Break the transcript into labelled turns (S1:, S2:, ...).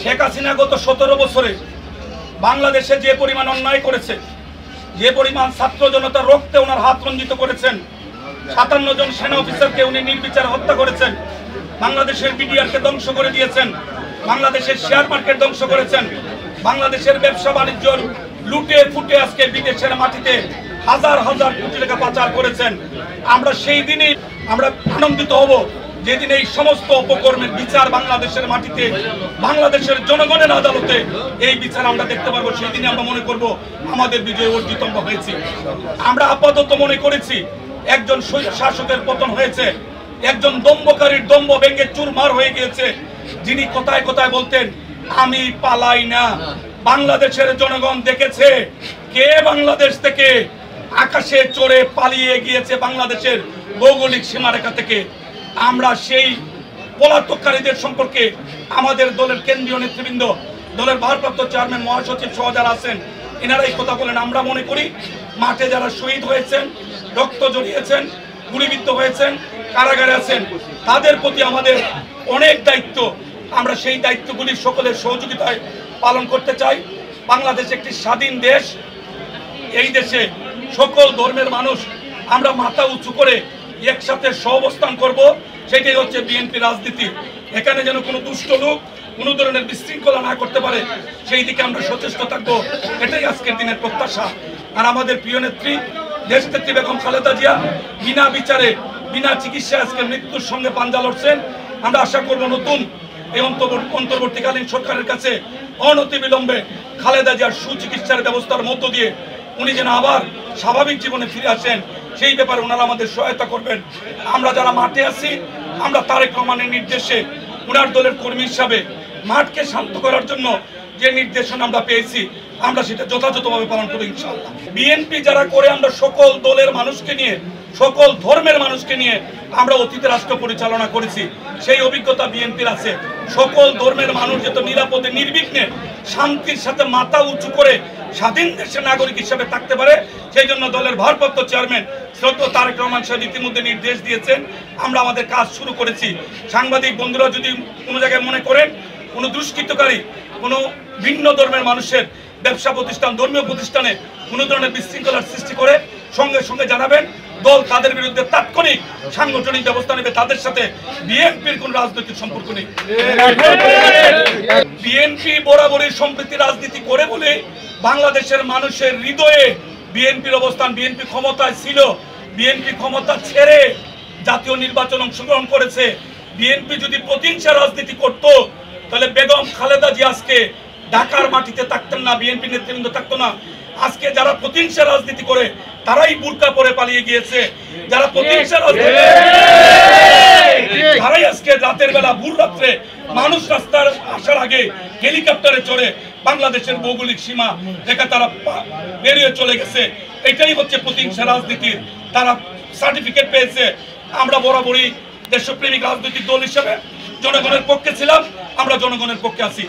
S1: শেখ হাসিনা গত 17 বছরে বাংলাদেশে যে পরিমাণ অন্যায় করেছে, যে পরিমাণ ছাত্র জনতার রক্তে ওনার হাত রঞ্জিত করেছেন, 57 জন সেনা অফিসারকে উনি নির্বিচারে হত্যা করেছেন, বাংলাদেশের বিডিআরকে ধ্বংস করে দিয়েছেন, বাংলাদেশের শেয়ার মার্কেট ধ্বংস করেছেন, বাংলাদেশের ব্যবসা বাণিজ্য লুটে ফুটে আজকে বিদেশের মাটিতে হাজার হাজার কোটি টাকা পাচার করেছেন। আমরা সেই দিনই আমরা আনন্দিত হব যেদিন এই সমস্ত অপকর্মের বিচার বাংলাদেশের মাটিতে, বাংলাদেশের জনগণের আদালতে এই বিচার আমরা দেখতে পাবো। সেই দিনে আমরা মনে করব আমাদের বিজয় অর্জিত হয়েছে। আমরা আপাতত মনে করেছি একজন শাসকের পতন হয়েছে, একজন দম্ভকারীর দম্ভ ভেঙে চুরমার হয়ে গিয়েছে, যিনি কথায় কথায় বলতেন আমি পালাই না। বাংলাদেশের জনগণ দেখেছে কে বাংলাদেশ থেকে আকাশে চড়ে পালিয়ে গিয়েছে বাংলাদেশের ভৌগোলিক সীমারেখা থেকে। আমরা সেই পলাতককারীদের সম্পর্কে আমাদের দলের কেন্দ্রীয় নেতৃবৃন্দ, দলের ভারপ্রাপ্ত চেয়ারম্যান, মহাসচিব সহ যারা আছেন, এনারাই কথা বলেন। আমরা মনে করি মাঠে যারা শহীদ হয়েছেন, রক্ত জড়িয়েছেন, গুলিবিদ্ধ হয়েছেন, কারাগারে আছেন, তাদের প্রতি আমাদের অনেক দায়িত্ব। আমরা সেই দায়িত্বগুলি সকলের সহযোগিতায় পালন করতে চাই। বাংলাদেশ একটি স্বাধীন দেশ। এই দেশে সকল ধর্মের মানুষ আমরা মাথা উঁচু করে একসাথে সহাবস্থান করব। সেটাই হচ্ছে বিএনপি রাজনীতি। এখানে যেন কোনো দুষ্ট লোক কোনো ধরনের বিশৃঙ্খলা না করতে পারে, সেই দিকে আমরা সচেষ্ট থাকবো। এটাই আজকের দিনের প্রত্যাশা। আর আমাদের প্রিয় নেত্রী দেশনেত্রী বেগম খালেদা জিয়া বিনা বিচারে, বিনা চিকিৎসায় আজকে মৃত্যুর সঙ্গে পাঞ্জা লড়ছেন। আমরা আশা করব নতুন এই অন্তর্বর্তীকালীন সরকারের কাছে অনতিবিলম্বে খালেদা জিয়ার সুচিকিৎসার ব্যবস্থার মধ্য দিয়ে উনি যেন আবার স্বাভাবিক জীবনে ফিরে আসেন, সেই ব্যাপারে ওনারা আমাদের সহায়তা করবেন। আমরা যারা মাঠে আছি, আমরা তারেক রহমানের নির্দেশে ওনার দলের কর্মী হিসাবে মাঠকে শান্ত করার জন্য যে নির্দেশনা আমরা পেয়েছি, আমরা সেটা যথাযথভাবে পালন করব ইনশাআল্লাহ। বিএনপি যারা করে, আমরা সকল দলের মানুষকে নিয়ে, সকল ধর্মের মানুষকে নিয়ে আমরা অতীতে রাষ্ট্র পরিচালনা করেছি। সেই অভিজ্ঞতা বিএনপির আছে। সকল ধর্মের মানুষ যাতে নিরাপদে নির্বিঘ্নে শান্তির সাথে মাথা উঁচু করে স্বাধীন দেশের নাগরিক হিসেবে থাকতে পারে, সেই জন্য দলের ভারপ্রাপ্ত চেয়ারম্যান শ্রদ্ধেয় তারেক রহমান সাহেব ইতিমধ্যে নির্দেশ দিয়েছেন। আমরা আমাদের কাজ শুরু করেছি। সাংবাদিক বন্ধুরা যদি কোনো জায়গায় মনে করেন কোনো দুষ্কৃতকারী কোনো ভিন্ন ধর্মের মানুষের ব্যবসা প্রতিষ্ঠান, ধর্মীয় প্রতিষ্ঠানে কোনো ধরনের বিশৃঙ্খলার সৃষ্টি করে, সঙ্গে সঙ্গে জানাবেন। দল তাদের বিরুদ্ধে তাৎক্ষণিক সাংগঠনিক ব্যবস্থা নেবে। তাদের সাথে বিএনপির কোন রাজনৈতিক সম্পর্ক নেই। বিএনপি বরাবরই সম্প্রীতি রাজনীতি করে বলে বাংলাদেশের মানুষের হৃদয়ে বিএনপির অবস্থান। বিএনপি ক্ষমতায় ছিল, বিএনপি ক্ষমতা ছেড়ে জাতীয় নির্বাচন অংশগ্রহণ করেছে। বিএনপি যদি প্রতিহিংসা রাজনীতি করত, তাহলে বেগম খালেদা জিয়া আজকে ঢাকার মাটিতে থাকতেন না, বিএনপি নেতৃবৃন্দ থাকতো না। আজকে যারা প্রতিহিংসা রাজনীতি করে তারাই বুরকা পরে পালিয়ে গিয়েছে। যারা প্রতিহিংসা রাজনীতি, তারাই আজকে রাতের বেলা, ভোর রাত্রে মানুষ রাস্তার আসার আগে হেলিকপ্টারে চড়ে বাংলাদেশের ভৌগোলিক সীমা রেখা তারা বেরিয়ে চলে গেছে। এটাই হচ্ছে প্রতিহিংসা রাজনীতির। তারা সার্টিফিকেট পেয়েছে। আমরা বরাবরই দেশপ্রেমিক রাজনৈতিক দল হিসেবে জনগণের পক্ষে ছিলাম, আমরা জনগণের পক্ষে আছি।